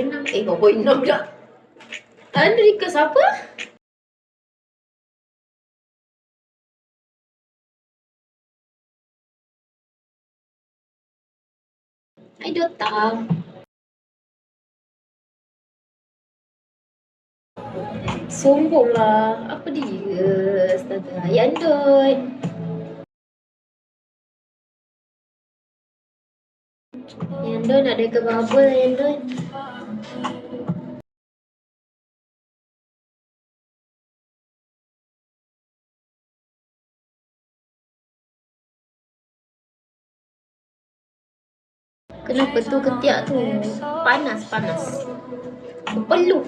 4.6. 4.6 pula. Anda request apa? Hai Dota. Sombong lah. Apa dia? Astaga. Yandon. Yandon ada ke bubble Yandon? Kenapa tu ketiak tu? Panas. Berpeluh.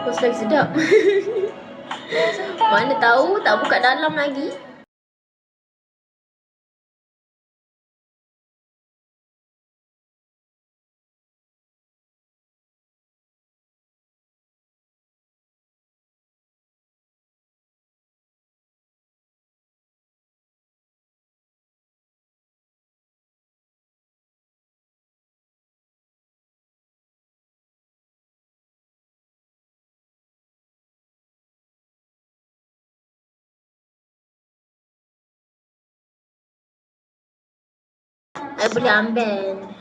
Post lagi sedap. Mana tahu tak buka dalam lagi. I boleh ambil.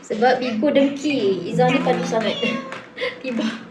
Sebab Bigo dengki. Izzah ni padu sangat. Tiba.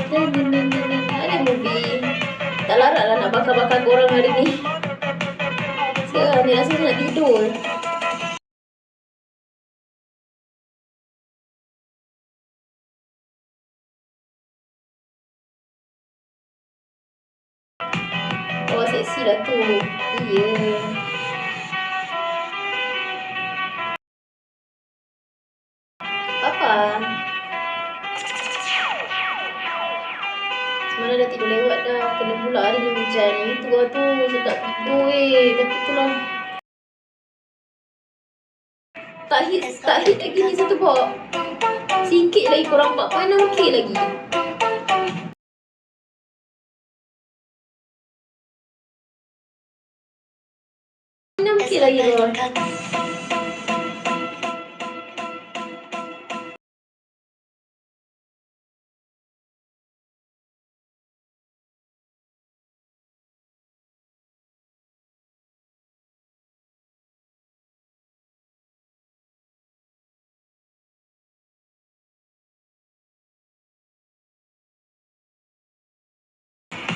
Ada movie. Tak larat lah nak bakar-bakar korang hari ni. Sekarang ni rasa nak tidur. Oh, seksi lah tu. Iya. Apa? Semalam dah tidur lewat dah. Kena pula hari ni hujan. Itu lah tu. Sedap tidur Tapi itulah. Tak hit lagi ni satu box. Sikit lagi korang 4.6k lagi. 6k lagi korang.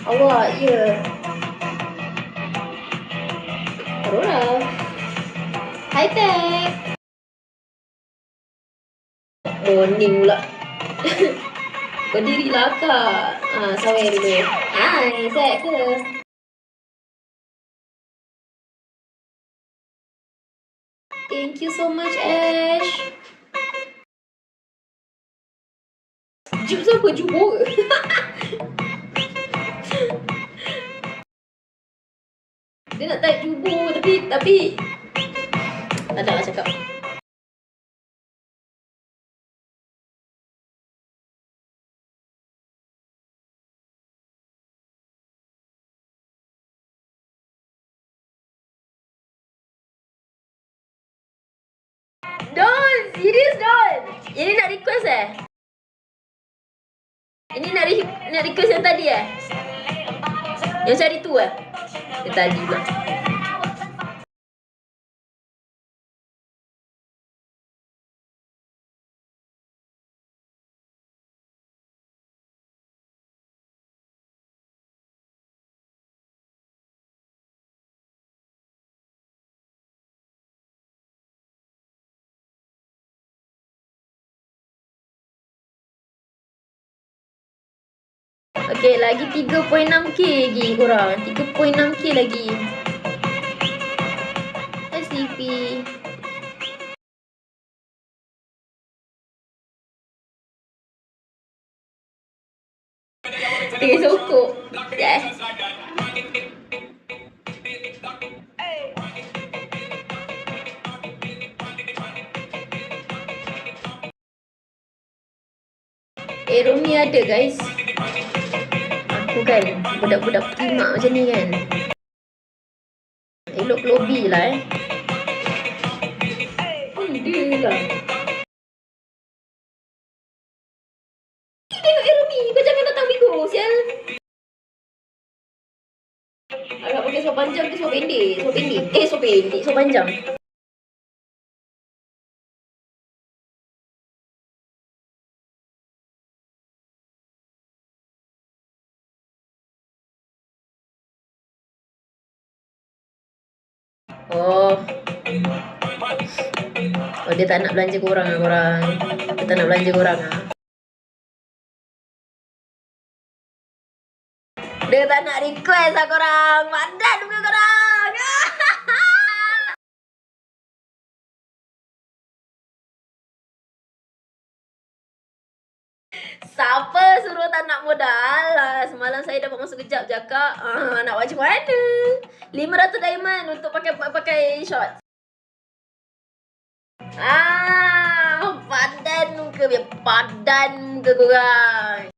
Awak, ya. Aurora. Hai, Teh. Morning pula. Berdirilah, Kak. Sawer dulu. Hai, set ke? Thank you so much, Ash. Jub siapa? Jubur? Dia nak type jubur tapi tak ada lah cakap. Don, serius Don. Ini nak request Ini nak request yang tadi Yang cari tu Yang tadi pula. Okay, lagi 3.6k lagi korang. 3.6k lagi. Hai Sleepy. Tengah sokok. Rumi ada guys. Aku kan budak-budak primak macam ni kan. Elok lobby lah dia lah. Tengok Rumi, kau jangan datang bigo sial. Agak pakai seluar panjang ke seluar pendek? Seluar pendek. Seluar panjang. Oh, dia tak nak belanja korang. Dia tak nak belanja korang Dia tak nak request korang. Mandan muka korang. Siapa suruh tak nak modal? Semalam saya dapat masuk kejap cakap. Nak macam mana? 500 diamond untuk pakai short. Padan muka biar padan muka korang.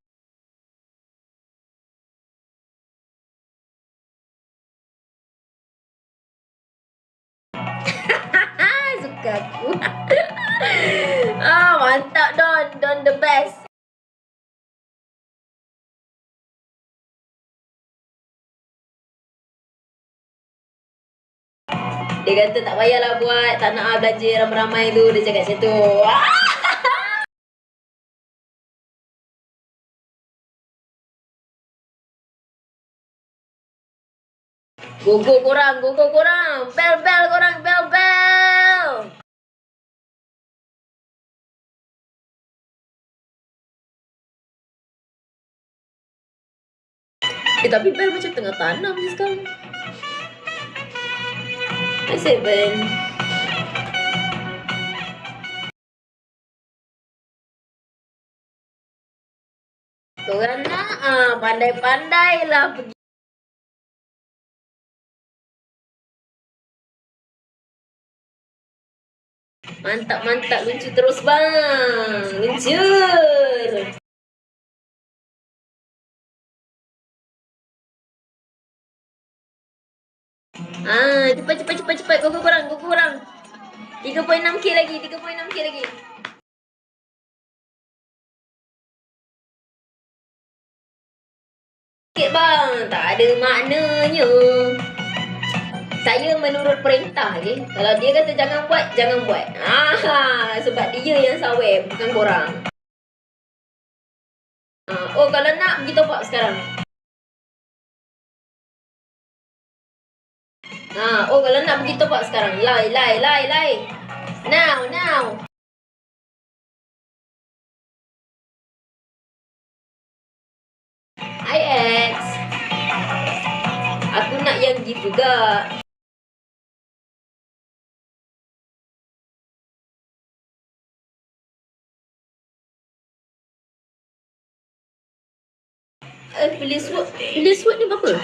Suka aku. Mantap Don the best. Dia kata tak payahlah buat, tak nak belanja ramai-ramai tu. Dia cakap macam tu. Gogo korang. Bel korang, bel. Tapi bel macam tengah tanam je sekarang. Hi 7. Korang nak pandai-pandai lah pergi. Mantap, lucu terus bang. Luncur. Cepat. Gogo korang. 3.6k lagi. Sikit bang, tak ada maknanya. Saya menurut perintah je. Kalau dia kata jangan buat. Sebab dia yang sawer, bukan korang. Kalau nak pergi top up sekarang. Oh kalau nak pergi top up sekarang. Lai. Now. Hi X. Aku nak yang gift juga. Please word ni berapa?